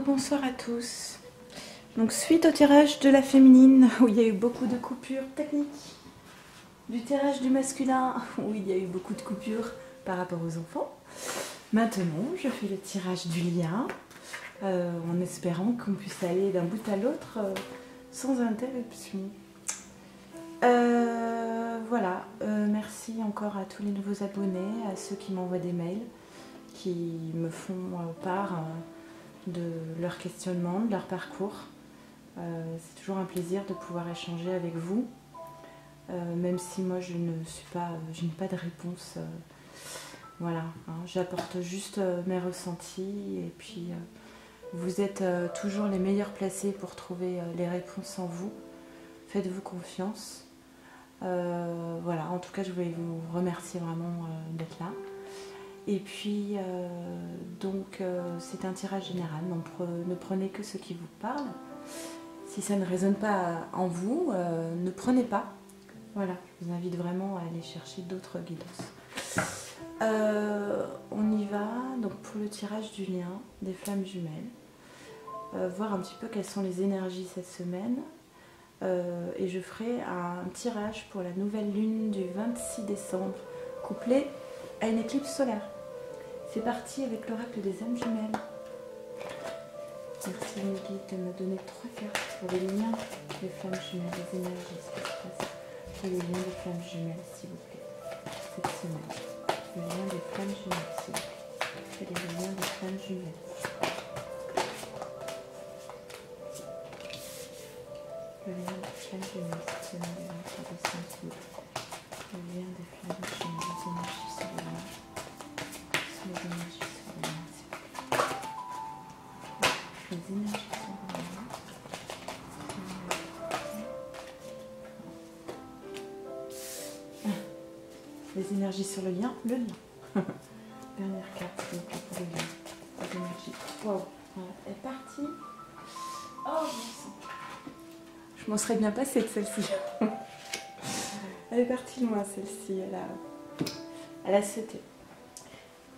Bonsoir à tous. Donc suite au tirage de la féminine où il y a eu beaucoup de coupures techniques, du tirage du masculin où il y a eu beaucoup de coupures par rapport aux enfants, maintenant je fais le tirage du lien en espérant qu'on puisse aller d'un bout à l'autre sans interruption. Voilà, merci encore à tous les nouveaux abonnés, à ceux qui m'envoient des mails, qui me font part de leurs questionnements, de leur parcours. C'est toujours un plaisir de pouvoir échanger avec vous, même si moi je n'ai pas de réponse. Voilà, hein, j'apporte juste mes ressentis et puis vous êtes toujours les meilleurs placés pour trouver les réponses en vous. Faites-vous confiance. Voilà, en tout cas je voulais vous remercier vraiment d'être là. Et puis donc c'est un tirage général, donc ne prenez que ce qui vous parle. Si ça ne résonne pas en vous, ne prenez pas. Voilà, je vous invite vraiment à aller chercher d'autres guidances. On y va donc pour le tirage du lien des flammes jumelles. Voir un petit peu quelles sont les énergies cette semaine. Et je ferai un tirage pour la nouvelle lune du 26 décembre, couplé à une éclipse solaire. C'est parti avec l'oracle des âmes jumelles. Merci mes guides de me donner 3 cartes pour les liens des flammes jumelles, les énergies, ce qui se passe pour les liens des flammes jumelles, s'il vous plaît, cette semaine. Le lien des flammes jumelles, s'il vous plaît. Quel est le lien des flammes jumelles? Le lien des flammes jumelles, cette semaine du 23 décembre, s'il vous plaît. Le lien des flammes jumelles, les énergies sur le lien. Les énergies sur le lien, s'il vous plaît. Les énergies sur le lien. Les énergies sur le lien, Dernière carte, donc pour le lien. Les énergies. Waouh, voilà, elle est partie. Oh, bon sang. Je m'en serais bien passée de celle-ci. Elle est partie loin, celle-ci. Elle a sauté.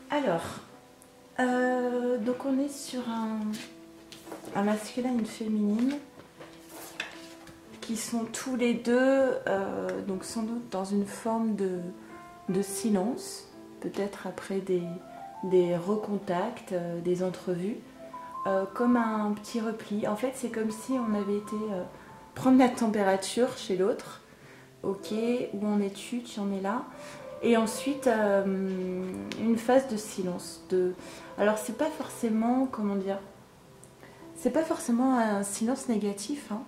Alors, donc on est sur un masculin et une féminine qui sont tous les deux, donc sans doute dans une forme de silence, peut-être après des recontacts, des entrevues, comme un petit repli. En fait, c'est comme si on avait été prendre la température chez l'autre. Ok, où en es-tu? Tu en es là. Et ensuite, une phase de silence. Alors, c'est pas forcément, comment dire, c'est pas forcément un silence négatif, hein,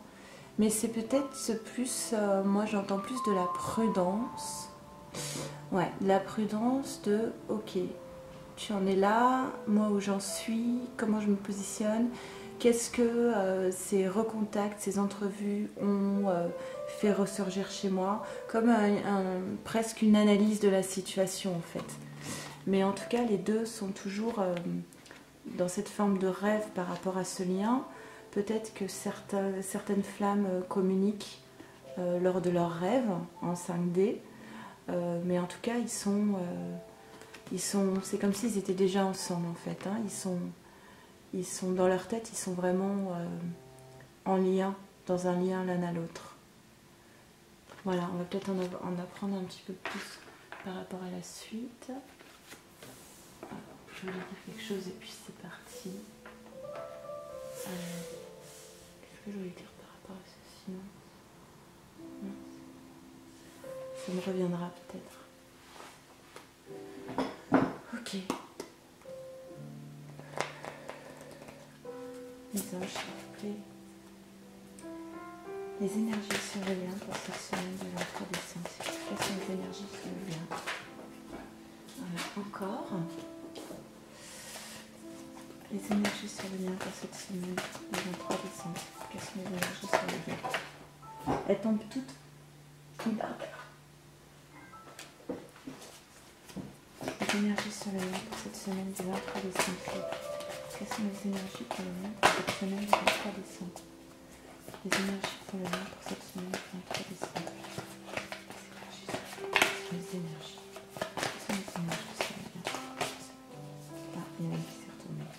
mais c'est peut-être plus, moi j'entends plus de la prudence. Ouais, de la prudence de, ok, tu en es là, moi où j'en suis, comment je me positionne, qu'est-ce que ces recontacts, ces entrevues ont fait ressurgir chez moi, comme presque une analyse de la situation en fait. Mais en tout cas, les deux sont toujours dans cette forme de rêve par rapport à ce lien. Peut-être que certaines flammes communiquent lors de leurs rêves en 5D, mais en tout cas, c'est comme s'ils étaient déjà ensemble en fait. Hein. Ils sont dans leur tête, ils sont vraiment en lien, dans un lien l'un à l'autre. Voilà, on va peut-être en apprendre un petit peu plus par rapport à la suite. Je voulais dire quelque chose et puis c'est parti. Qu'est-ce que je voulais dire par rapport à ceci? Non. Ça me reviendra peut-être. Ok. Les anges, s'il vous plaît. Les énergies sur le lien pour cette semaine du 23 décembre. Quelles sont les énergies sur le lien? Voilà, encore. Les énergies sur le lien pour cette semaine du 23 décembre. Quelles sont les énergies sur le lien? Elles tombent toutes. Les énergies sur le lien pour cette semaine du 23 décembre. Quelles sont les énergies pour le lien pour cette semaine du 23 décembre? Les énergies pour le lien pour cette semaine du 23 décembre. Les énergies. Quelles sont les énergies sur le lien? Ah, il y en a une qui s'est retournée.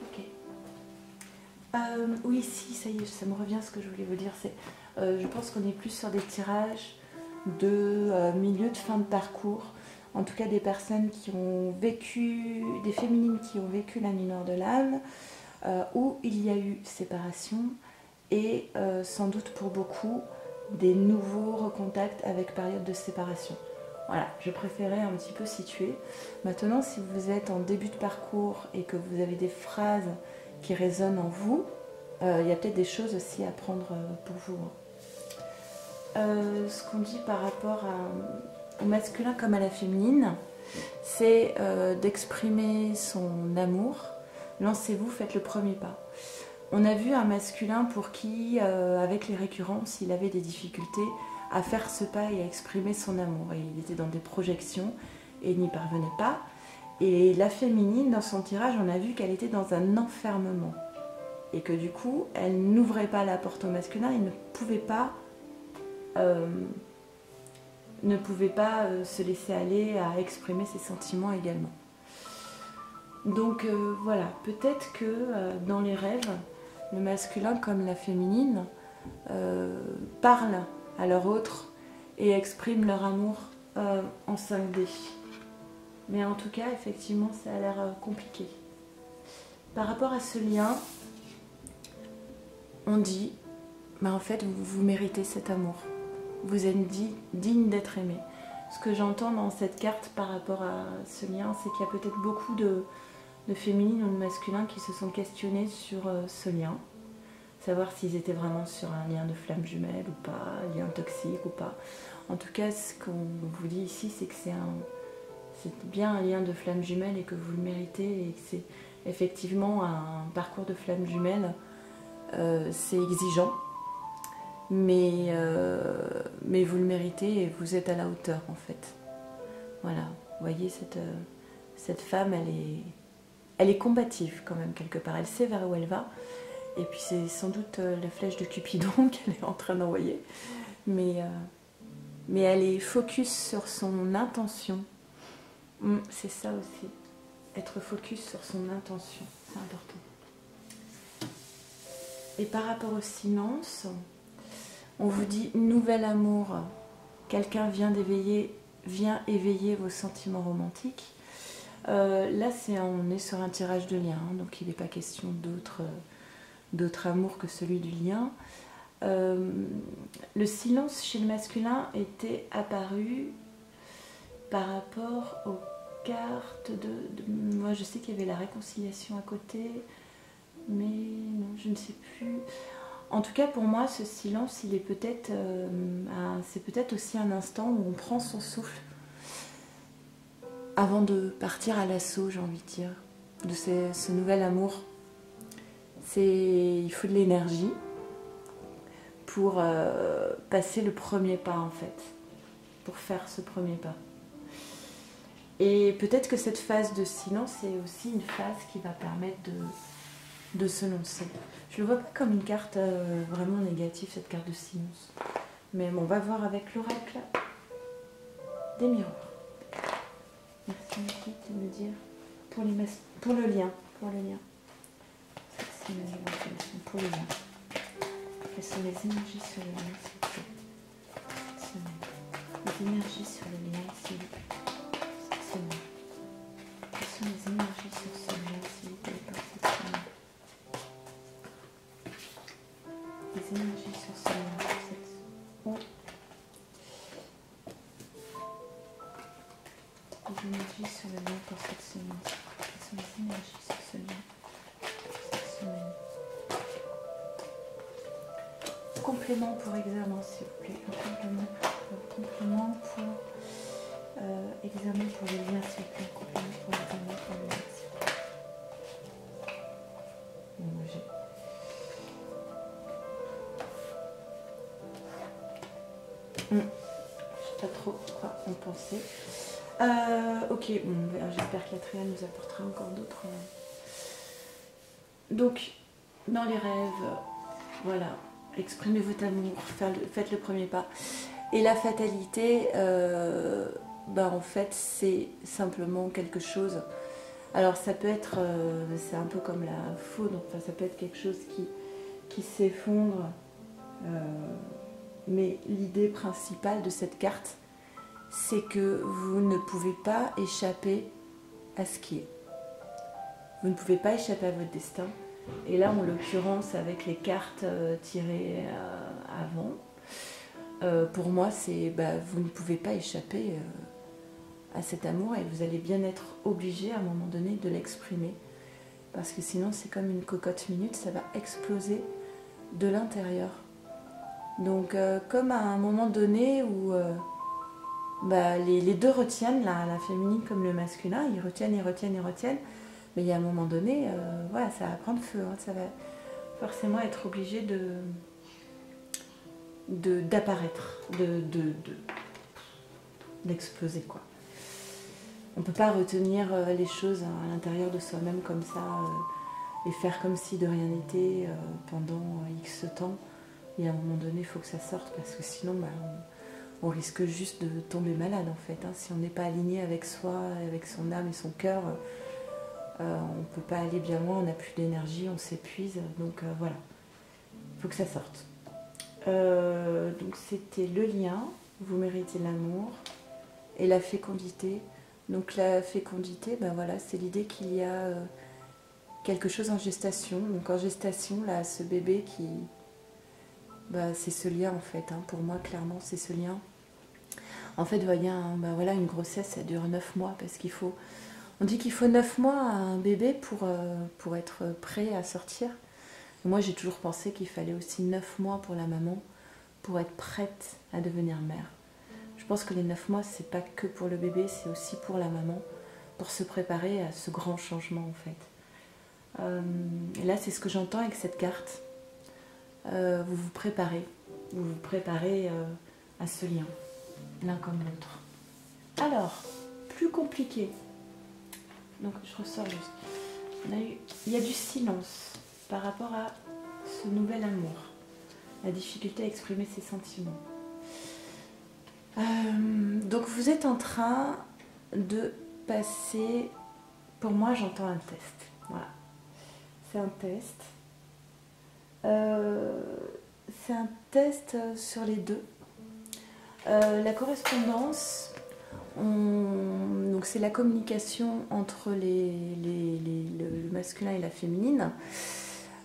Ok. Oui, si, ça y est, ça me revient ce que je voulais vous dire. Je pense qu'on est plus sur des tirages de milieu de fin de parcours. En tout cas, des personnes qui ont vécu, des féminines qui ont vécu la nuit noire de l'âme, où il y a eu séparation et sans doute pour beaucoup des nouveaux recontacts avec période de séparation. Voilà, je préférais un petit peu situer. Maintenant, si vous êtes en début de parcours et que vous avez des phrases qui résonnent en vous, il y a peut-être des choses aussi à prendre pour vous. Ce qu'on dit par rapport au masculin comme à la féminine, c'est d'exprimer son amour. Lancez-vous, faites le premier pas. On a vu un masculin pour qui, avec les récurrences, il avait des difficultés à faire ce pas et à exprimer son amour. Et il était dans des projections et il n'y parvenait pas. Et la féminine, dans son tirage, on a vu qu'elle était dans un enfermement. Et que du coup, elle n'ouvrait pas la porte au masculin, il ne pouvait pas se laisser aller à exprimer ses sentiments également. Donc voilà, peut-être que dans les rêves, le masculin comme la féminine parlent à leur autre et expriment leur amour en 5D. Mais en tout cas, effectivement, ça a l'air compliqué. Par rapport à ce lien, on dit, en fait, vous méritez cet amour. Vous êtes digne d'être aimé. Ce que j'entends dans cette carte par rapport à ce lien, c'est qu'il y a peut-être beaucoup de féminines ou de masculins qui se sont questionnés sur ce lien. Savoir s'ils étaient vraiment sur un lien de flamme jumelle ou pas, un lien toxique ou pas. En tout cas, ce qu'on vous dit ici, c'est que c'est bien un lien de flamme jumelle et que vous le méritez et que c'est effectivement un parcours de flamme jumelle. C'est exigeant, mais vous le méritez et vous êtes à la hauteur en fait. Voilà, vous voyez cette femme, elle est combative quand même quelque part, elle sait vers où elle va. Et puis c'est sans doute la flèche de Cupidon qu'elle est en train d'envoyer. Mais elle est focus sur son intention. C'est ça aussi. Être focus sur son intention, c'est important. Et par rapport au silence, on vous dit nouvel amour. Quelqu'un vient éveiller vos sentiments romantiques. Là, on est sur un tirage de lien, donc il n'est pas question d'autre amour que celui du lien. Le silence chez le masculin était apparu par rapport aux cartes moi je sais qu'il y avait la réconciliation à côté, mais non, je ne sais plus. En tout cas pour moi ce silence il est peut-être c'est peut-être aussi un instant où on prend son souffle avant de partir à l'assaut, j'ai envie de dire, de ce nouvel amour. Il faut de l'énergie pour passer le premier pas en fait, pour faire ce premier pas. Et peut-être que cette phase de silence est aussi une phase qui va permettre de se lancer. Je ne le vois pas comme une carte vraiment négative, cette carte de silence. Mais bon, on va voir avec l'oracle des miroirs. Merci Niki de me dire pour le lien. Pour le lien. Quelles sont les énergies sur le lien, s'il vous plaît, cette semaine? Les énergies sur le lien, s'il vous plaît, cette semaine. Quelles sont les énergies sur ce lien, s'il vous plaît, pour cette semaine? Les énergies sur ce lien, pour cette semaine. Les énergies sur le lien pour cette semaine. Quelles sont les énergies sur ce lien pour cette semaine? Complément pour examen, s'il vous plaît. Un complément pour examen pour le lien, s'il vous plaît. Un complément pour examen pour le lien, s'il vous plaît. Moi, je sais pas trop quoi en penser. Ok, bon, j'espère que la Tréa nous apportera encore d'autres. Donc, dans les rêves, voilà. Exprimez votre amour, faites le premier pas. Et la fatalité, en fait, c'est simplement quelque chose. Alors, ça peut être, c'est un peu comme la faune, enfin, ça peut être quelque chose qui s'effondre. Mais l'idée principale de cette carte, c'est que vous ne pouvez pas échapper à ce qui est. Vous ne pouvez pas échapper à votre destin. Et là, en l'occurrence, avec les cartes tirées avant, pour moi, c'est vous ne pouvez pas échapper à cet amour et vous allez bien être obligé à un moment donné de l'exprimer. Parce que sinon, c'est comme une cocotte minute, ça va exploser de l'intérieur. Donc, comme à un moment donné où les deux retiennent, la féminine comme le masculin, ils retiennent, mais il y a un moment donné, voilà, ça va prendre feu, hein, ça va forcément être obligé d'apparaître, d'exploser, quoi. On ne peut pas retenir les choses à l'intérieur de soi-même comme ça et faire comme si de rien n'était pendant X temps. Et à un moment donné, il faut que ça sorte parce que sinon, on risque juste de tomber malade en fait. Hein. Si on n'est pas aligné avec soi, avec son âme et son cœur, on ne peut pas aller bien loin, on n'a plus d'énergie, on s'épuise. Donc voilà, il faut que ça sorte. Donc c'était le lien, vous méritez l'amour et la fécondité. Donc la fécondité, voilà, c'est l'idée qu'il y a quelque chose en gestation. Donc en gestation, là, ce bébé qui... c'est ce lien en fait, hein. Pour moi clairement c'est ce lien. En fait, voyez, voilà, une grossesse ça dure 9 mois parce qu'il faut... On dit qu'il faut 9 mois à un bébé pour être prêt à sortir. Et moi j'ai toujours pensé qu'il fallait aussi 9 mois pour la maman pour être prête à devenir mère. Je pense que les 9 mois c'est pas que pour le bébé, c'est aussi pour la maman, pour se préparer à ce grand changement en fait. Et là c'est ce que j'entends avec cette carte. Vous vous préparez à ce lien, l'un comme l'autre. Alors, plus compliqué. Donc, je ressors juste. Il y a du silence par rapport à ce nouvel amour. La difficulté à exprimer ses sentiments. Donc, vous êtes en train de passer... Pour moi, j'entends un test. Voilà. C'est un test. C'est un test sur les deux. La correspondance, donc c'est la communication entre le masculin et la féminine.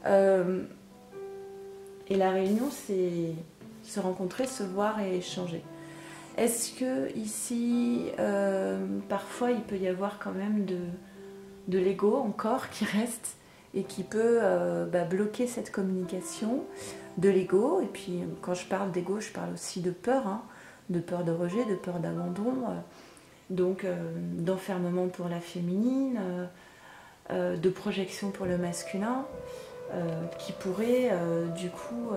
Et la réunion, c'est se rencontrer, se voir et échanger. Est-ce que ici, parfois, il peut y avoir quand même de l'ego encore qui reste et qui peut bloquer cette communication, de l'ego. Et puis quand je parle d'ego, je parle aussi de peur, hein, de peur de rejet, de peur d'abandon, donc d'enfermement pour la féminine, de projection pour le masculin, qui pourrait du coup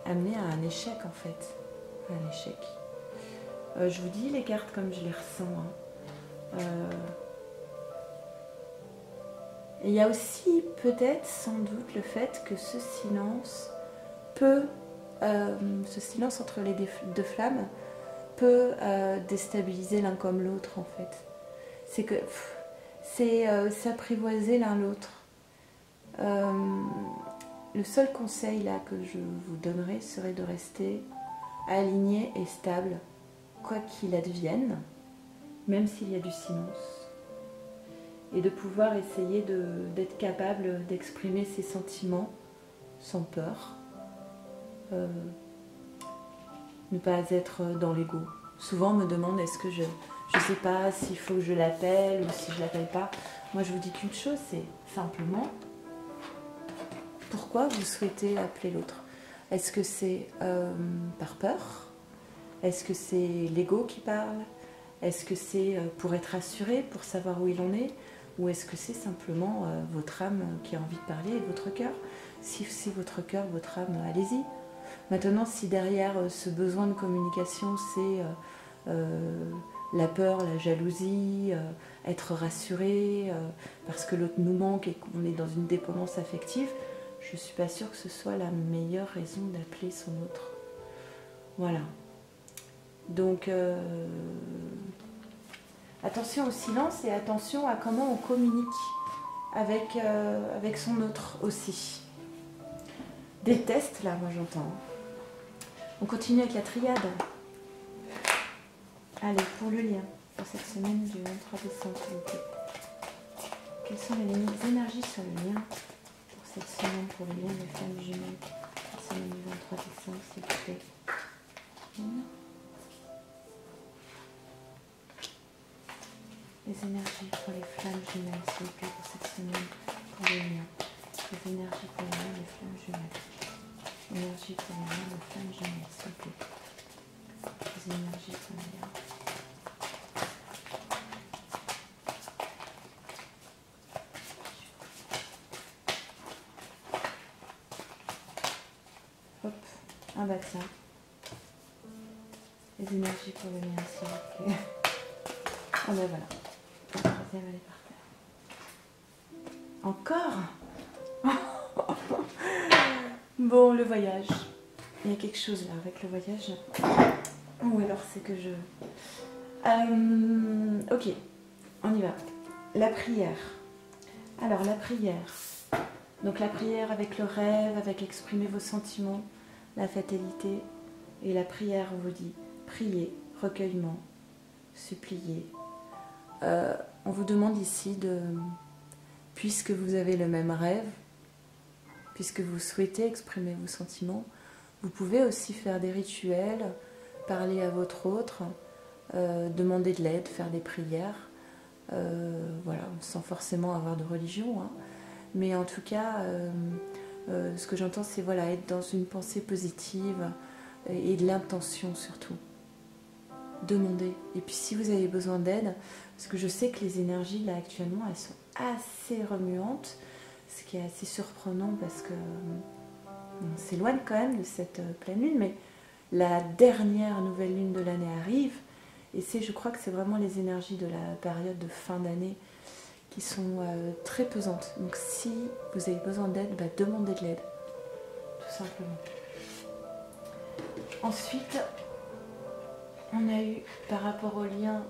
amener à un échec en fait, un échec. Je vous dis les cartes comme je les ressens, hein. Et il y a aussi peut-être sans doute le fait que ce silence ce silence entre les deux flammes peut déstabiliser l'un comme l'autre en fait. C'est que c'est s'apprivoiser l'un l'autre. Le seul conseil là que je vous donnerai serait de rester aligné et stable, quoi qu'il advienne, même s'il y a du silence. Et de pouvoir essayer d'être capable d'exprimer ses sentiments sans peur. Ne pas être dans l'ego. Souvent on me demande est-ce que je sais pas s'il faut que je l'appelle ou si je l'appelle pas. Moi je vous dis qu'une chose, c'est simplement pourquoi vous souhaitez appeler l'autre. Est-ce que c'est par peur? Est-ce que c'est l'ego qui parle? Est-ce que c'est pour être rassuré, pour savoir où il en est? Ou est-ce que c'est simplement votre âme qui a envie de parler et votre cœur? Si c'est votre cœur, votre âme, allez-y. Maintenant, si derrière ce besoin de communication, c'est la peur, la jalousie, être rassuré, parce que l'autre nous manque et qu'on est dans une dépendance affective, je ne suis pas sûre que ce soit la meilleure raison d'appeler son autre. Voilà. Donc, attention au silence et attention à comment on communique avec son autre aussi. déteste là, moi j'entends. On continue avec la triade. Allez, pour le lien, pour cette semaine du 23 décembre, s'il vous plaît. Quelles sont les énergies sur le lien pour cette semaine, pour le lien des femmes jumelles, cette semaine du 23 décembre, s'il vous plaît. Les énergies pour les flammes jumelles, s'il vous plaît, pour cette semaine, pour le lien. Les énergies pour le lien des flammes jumelles. Énergie pour le lien des flammes jumelles, s'il vous plaît. Les énergies pour le lien. Hop, ah bah tiens. Les énergies pour le lien, s'il vous plaît. Ah bah voilà. La troisième, elle est par terre. Encore? Bon, le voyage. Il y a quelque chose là avec le voyage. Ou alors c'est que je... ok, on y va. La prière. Alors la prière. Donc la prière avec le rêve, avec exprimer vos sentiments, la fatalité. Et la prière, on vous dit, priez, recueillement, suppliez. On vous demande ici de... Puisque vous avez le même rêve, puisque vous souhaitez exprimer vos sentiments, vous pouvez aussi faire des rituels, parler à votre autre, demander de l'aide, faire des prières, voilà, sans forcément avoir de religion, hein. Mais en tout cas, ce que j'entends, c'est voilà, être dans une pensée positive et de l'intention surtout. Demandez. Et puis si vous avez besoin d'aide, parce que je sais que les énergies là actuellement, elles sont assez remuantes, ce qui est assez surprenant parce que on s'éloigne quand même de cette pleine lune, mais la dernière nouvelle lune de l'année arrive, et je crois que c'est vraiment les énergies de la période de fin d'année qui sont très pesantes. Donc si vous avez besoin d'aide, bah, demandez de l'aide, tout simplement. Ensuite, on a eu par rapport au lien,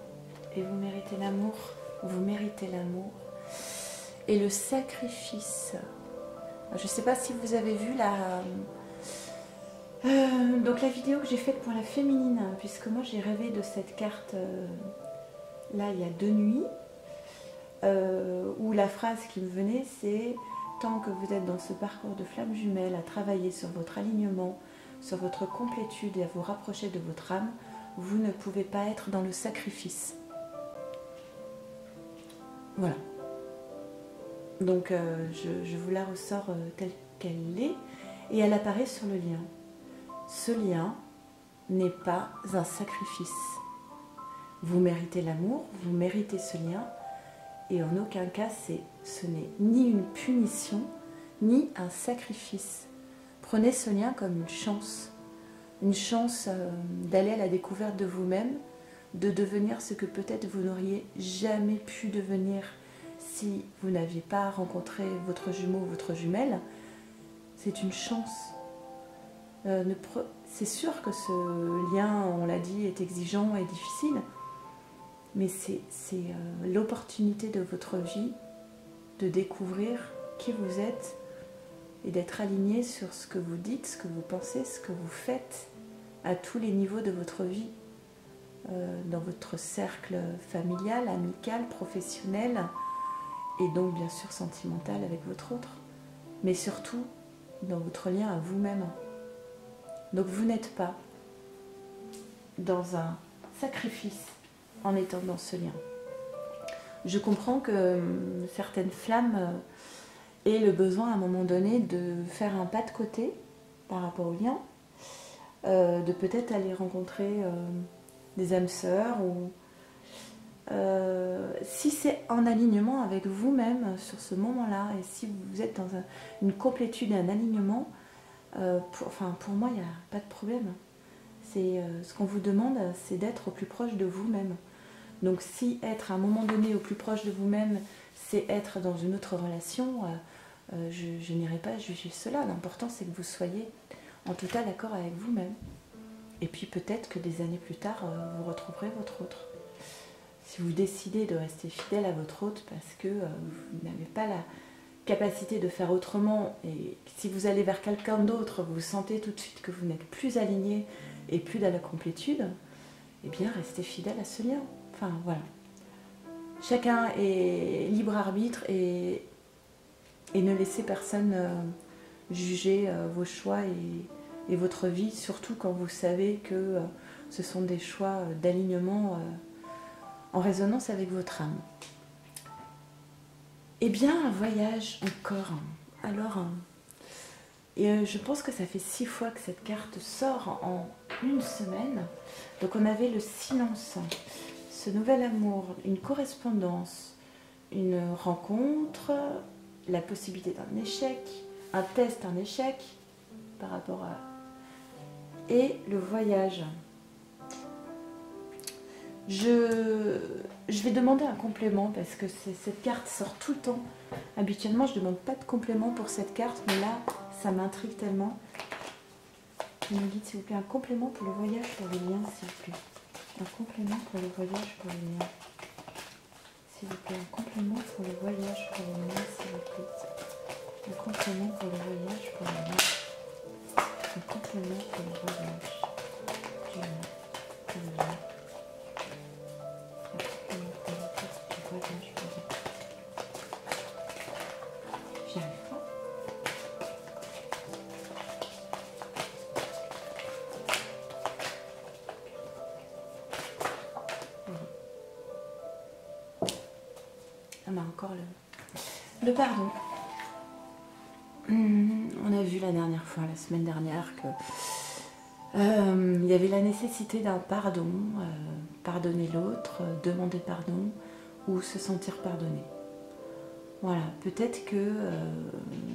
et vous méritez l'amour, et le sacrifice. Je ne sais pas si vous avez vu donc la vidéo que j'ai faite pour la féminine, puisque moi j'ai rêvé de cette carte là il y a 2 nuits, où la phrase qui me venait c'est « Tant que vous êtes dans ce parcours de flamme jumelle à travailler sur votre alignement, sur votre complétude et à vous rapprocher de votre âme, vous ne pouvez pas être dans le sacrifice. » Voilà. Donc je vous la ressors telle qu'elle est, et elle apparaît sur le lien. Ce lien n'est pas un sacrifice. Vous méritez l'amour, vous méritez ce lien, et en aucun cas ce n'est ni une punition, ni un sacrifice. Prenez ce lien comme une chance d'aller à la découverte de vous-même, de devenir ce que peut-être vous n'auriez jamais pu devenir si vous n'aviez pas rencontré votre jumeau ou votre jumelle. C'est une chance. C'est sûr que ce lien, on l'a dit, est exigeant et difficile, mais c'est l'opportunité de votre vie de découvrir qui vous êtes et d'être aligné sur ce que vous dites, ce que vous pensez, ce que vous faites à tous les niveaux de votre vie, dans votre cercle familial, amical, professionnel, et donc bien sûr sentimental avec votre autre, mais surtout dans votre lien à vous-même. Donc vous n'êtes pas dans un sacrifice en étant dans ce lien. Je comprends que certaines flammes aient le besoin à un moment donné de faire un pas de côté par rapport au lien, de peut-être aller rencontrer des âmes sœurs, ou si c'est en alignement avec vous-même sur ce moment-là, et si vous êtes dans une complétude et un alignement, pour moi il n'y a pas de problème. Ce qu'on vous demande, c'est d'être au plus proche de vous-même. Donc si être à un moment donné au plus proche de vous-même, c'est être dans une autre relation, je n'irai pas juger cela. L'important c'est que vous soyez en total accord avec vous-même. Et puis peut-être que des années plus tard, vous retrouverez votre autre. Si vous décidez de rester fidèle à votre autre parce que vous n'avez pas capacité de faire autrement, et si vous allez vers quelqu'un d'autre, vous sentez tout de suite que vous n'êtes plus aligné et plus dans la complétude, eh bien restez fidèle à ce lien. Enfin voilà. Chacun est libre arbitre et ne laissez personne juger vos choix et votre vie, surtout quand vous savez que ce sont des choix d'alignement en résonance avec votre âme. Eh bien, un voyage encore. Alors, je pense que ça fait 6 fois que cette carte sort en une semaine. Donc on avait le silence, ce nouvel amour, une correspondance, une rencontre, la possibilité d'un échec, un test, un échec par rapport à... Et le voyage. Je vais demander un complément parce que cette carte sort tout le temps. Habituellement, je ne demande pas de complément pour cette carte, mais là, ça m'intrigue tellement. Je me dis, s'il vous plaît, un complément pour le voyage, pour les liens, s'il vous plaît. Un complément pour le voyage, pour les liens. S'il vous plaît, un complément pour le voyage, pour les liens, s'il vous plaît. Un complément pour le voyage, pour les liens. Un complément pour le voyage. Du lien, pour les liens. J'y arrive pas. Ah bah encore le pardon. On a vu la dernière fois, la semaine dernière, que il y avait la nécessité d'un pardon, pardonner l'autre, demander pardon ou se sentir pardonné. Voilà, peut-être que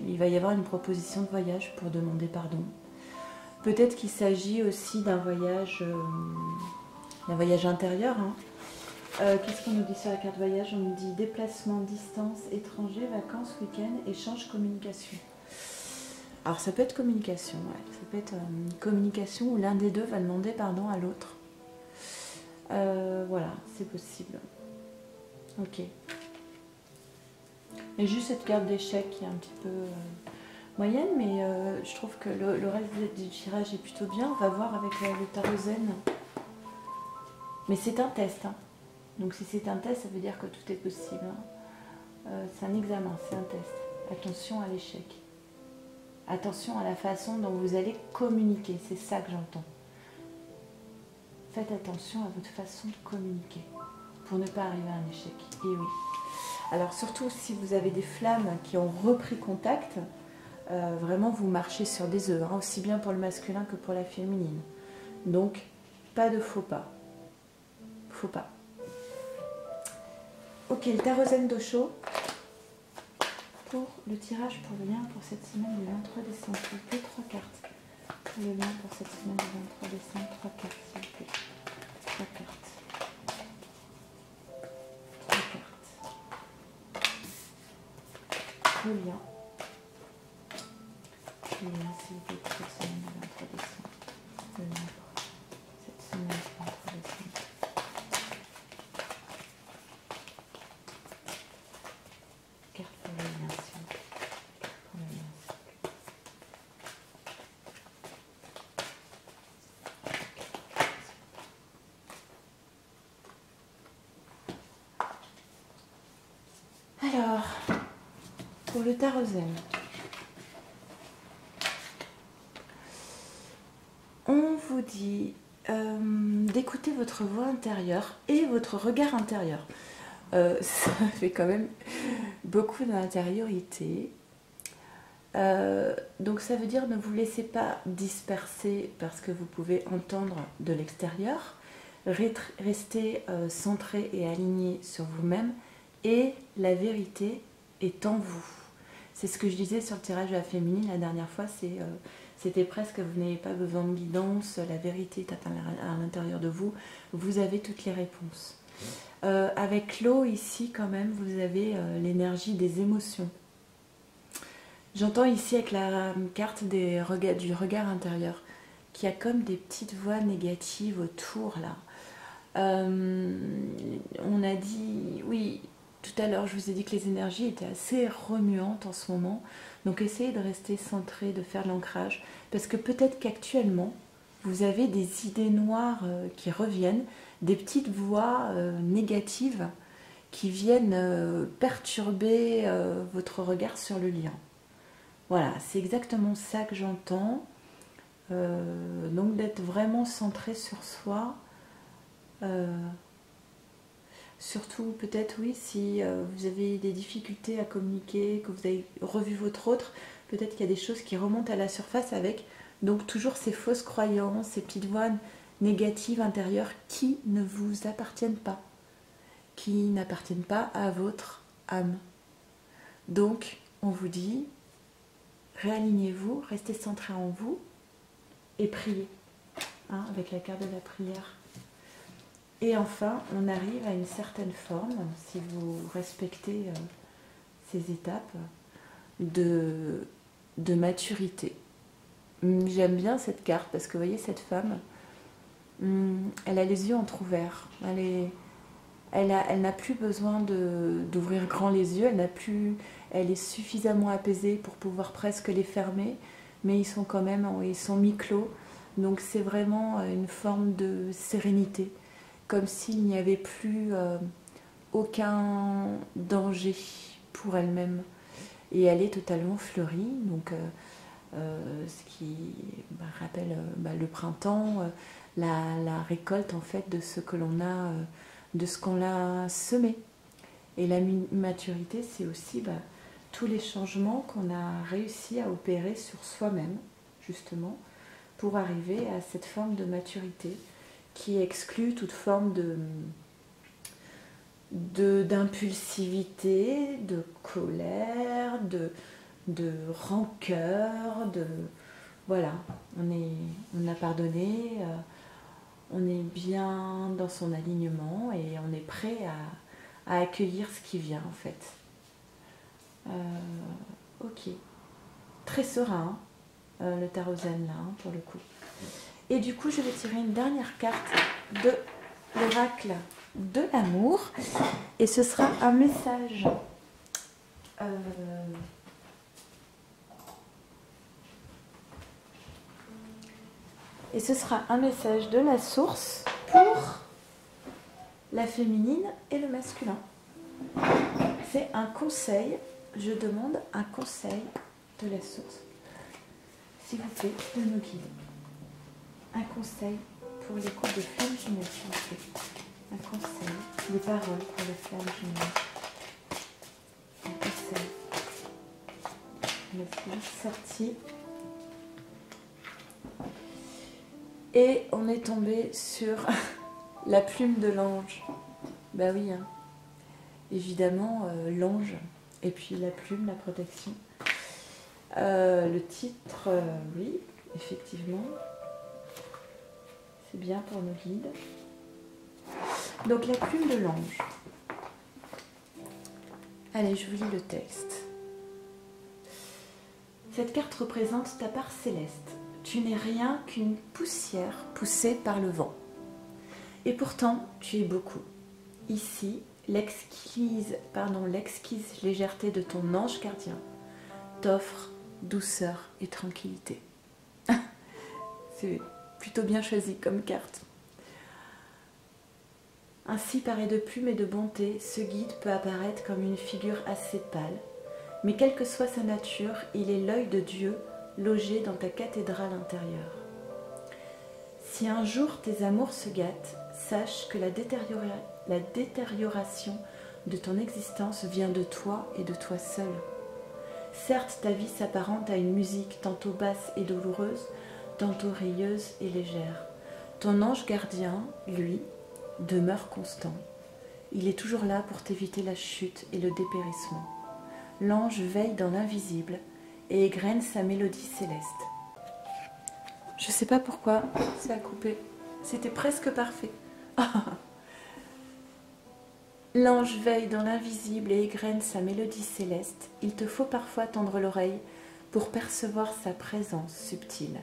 il va y avoir une proposition de voyage pour demander pardon. Peut-être qu'il s'agit aussi d'un voyage intérieur. Hein. Qu'est-ce qu'on nous dit sur la carte voyage? On nous dit déplacement, distance, étranger, vacances, week-end, échange, communication. Alors ça peut être communication, ouais. Ça peut être une communication où l'un des deux va demander pardon à l'autre. Voilà, c'est possible. Ok. Et juste cette carte d'échec qui est un petit peu moyenne, mais je trouve que le reste du tirage est plutôt bien. On va voir avec le tarot zen. Mais c'est un test. Hein. Donc si c'est un test, ça veut dire que tout est possible. Hein. C'est un examen, c'est un test. Attention à l'échec. Attention à la façon dont vous allez communiquer. C'est ça que j'entends. Faites attention à votre façon de communiquer pour ne pas arriver à un échec. Et oui. Alors surtout si vous avez des flammes qui ont repris contact, vraiment vous marchez sur des œufs, hein, aussi bien pour le masculin que pour la féminine. Donc pas de faux pas. Faux pas. Ok, le tarot zen d'Osho pour le tirage pour le lien pour cette semaine du 23 décembre. S'il vous plaît, 3 cartes. Pour le lien pour cette semaine du 23 décembre, 3 cartes, s'il vous plaît. 3 cartes. Le lien. Le lien, s'il vous plaît, pour cette semaine du 23 décembre. Le lien pour cette semaine du 23 décembre. Carte pour le lien, s'il vous plaît. Carte pour le lien, s'il vous plaît. Alors, pour le tarot zen, on vous dit d'écouter votre voix intérieure et votre regard intérieur. Ça fait quand même beaucoup d'intériorité. Donc ça veut dire ne vous laissez pas disperser parce que vous pouvez entendre de l'extérieur. Restez centré et aligné sur vous-même et la vérité est en vous. C'est ce que je disais sur le tirage de la féminine la dernière fois, c'était presque vous n'avez pas besoin de guidance, la vérité est à l'intérieur de vous, vous avez toutes les réponses. Avec l'eau ici quand même, vous avez l'énergie des émotions. J'entends ici avec la carte du regard intérieur qu'il y a comme des petites voix négatives autour là. On a dit, oui, tout à l'heure, je vous ai dit que les énergies étaient assez remuantes en ce moment. Donc essayez de rester centré, de faire de l'ancrage. Parce que peut-être qu'actuellement, vous avez des idées noires qui reviennent, des petites voix négatives qui viennent perturber votre regard sur le lien. Voilà, c'est exactement ça que j'entends. Donc d'être vraiment centré sur soi. Surtout peut-être oui, si vous avez des difficultés à communiquer, que vous avez revu votre autre, peut-être qu'il y a des choses qui remontent à la surface avec donc toujours ces fausses croyances, ces petites voix négatives intérieures qui ne vous appartiennent pas, qui n'appartiennent pas à votre âme. Donc on vous dit, réalignez-vous, restez centré en vous et priez, hein, avec la carte de la prière. Et enfin, on arrive à une certaine forme, si vous respectez ces étapes, de maturité. J'aime bien cette carte parce que vous voyez, cette femme, elle a les yeux entrouverts. Elle n'a plus besoin d'ouvrir grand les yeux, elle est suffisamment apaisée pour pouvoir presque les fermer, mais ils sont mi-clos. Donc c'est vraiment une forme de sérénité, comme s'il n'y avait plus aucun danger pour elle-même. Et elle est totalement fleurie, donc ce qui rappelle le printemps, la récolte en fait de ce que l'on a, de ce qu'on a semé. Et la maturité, c'est aussi tous les changements qu'on a réussi à opérer sur soi-même, justement, pour arriver à cette forme de maturité qui exclut toute forme d'impulsivité, de colère, de rancœur, voilà, on a pardonné, on est bien dans son alignement et on est prêt à accueillir ce qui vient en fait. Ok, très serein le tarot zen là pour le coup. Et du coup je vais tirer une dernière carte de l'oracle de l'amour et ce sera un message de la source pour la féminine et le masculin. C'est un conseil, je demande un conseil de la source, s'il vous plaît, de nos guides. Un conseil pour les couples de flammes jumelles, s'il vous plaît. Un conseil, des paroles pour les flammes jumelles. Un conseil. Merci, sorti. Et on est tombé sur la plume de l'ange. Bah oui, hein. Évidemment, l'ange. Et puis la plume, la protection. Le titre, oui, effectivement. C'est bien pour nos guides. Donc la plume de l'ange. Allez, je vous lis le texte. Cette carte représente ta part céleste. Tu n'es rien qu'une poussière poussée par le vent. Et pourtant, tu es beaucoup. Ici, l'exquise légèreté de ton ange gardien t'offre douceur et tranquillité. C'est plutôt bien choisi comme carte. Ainsi paré de plume et de bonté, ce guide peut apparaître comme une figure assez pâle, mais quelle que soit sa nature, il est l'œil de Dieu logé dans ta cathédrale intérieure. Si un jour tes amours se gâtent, sache que la détérioration de ton existence vient de toi et de toi seul. Certes, ta vie s'apparente à une musique tantôt basse et douloureuse, tantôt rayeuse et légère. Ton ange gardien, lui, demeure constant. Il est toujours là pour t'éviter la chute et le dépérissement. L'ange veille dans l'invisible et égrène sa mélodie céleste. Je ne sais pas pourquoi ça a coupé. C'était presque parfait. L'ange veille dans l'invisible et égrène sa mélodie céleste. Il te faut parfois tendre l'oreille pour percevoir sa présence subtile.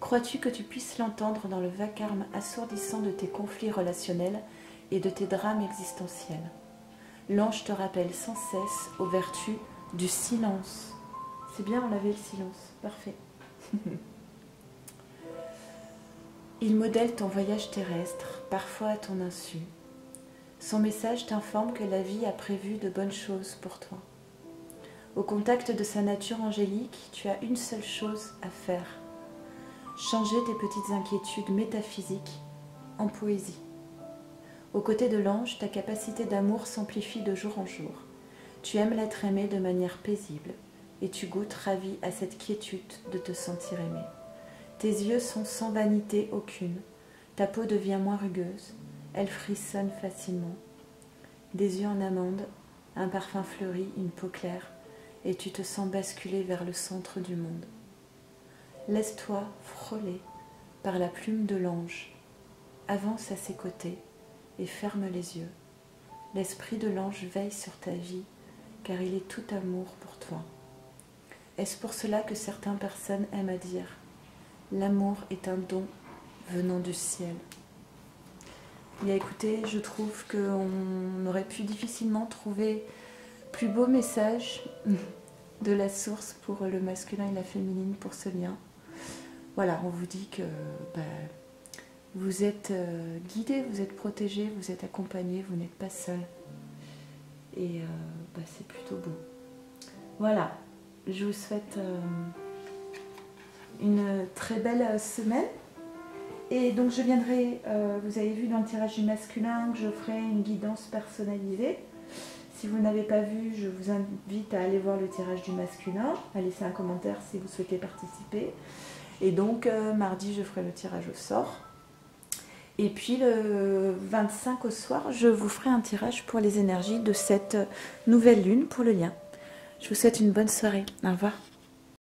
Crois-tu que tu puisses l'entendre dans le vacarme assourdissant de tes conflits relationnels et de tes drames existentiels? L'ange te rappelle sans cesse aux vertus du silence. C'est bien, on avait le silence. Parfait. Il modèle ton voyage terrestre, parfois à ton insu. Son message t'informe que la vie a prévu de bonnes choses pour toi. Au contact de sa nature angélique, tu as une seule chose à faire. Changer tes petites inquiétudes métaphysiques en poésie. Aux côtés de l'ange, ta capacité d'amour s'amplifie de jour en jour. Tu aimes l'être aimé de manière paisible et tu goûtes ravi à cette quiétude de te sentir aimé. Tes yeux sont sans vanité aucune. Ta peau devient moins rugueuse. Elle frissonne facilement. Des yeux en amande, un parfum fleuri, une peau claire, et tu te sens basculer vers le centre du monde. Laisse-toi frôler par la plume de l'ange. Avance à ses côtés et ferme les yeux. L'esprit de l'ange veille sur ta vie, car il est tout amour pour toi. Est-ce pour cela que certaines personnes aiment à dire « L'amour est un don venant du ciel ». Bien écoutez, je trouve qu'on aurait pu difficilement trouver plus beau message de la source pour le masculin et la féminine pour ce lien. Voilà, on vous dit que vous êtes guidé, vous êtes protégé, vous êtes accompagné, vous n'êtes pas seul. Et c'est plutôt beau. Voilà, je vous souhaite une très belle semaine. Et donc je viendrai, vous avez vu dans le tirage du masculin que je ferai une guidance personnalisée. Si vous n'avez pas vu, je vous invite à aller voir le tirage du masculin, à laisser un commentaire si vous souhaitez participer. Et donc mardi, je ferai le tirage au sort. Et puis le 25 au soir, je vous ferai un tirage pour les énergies de cette nouvelle lune pour le lien. Je vous souhaite une bonne soirée. Au revoir.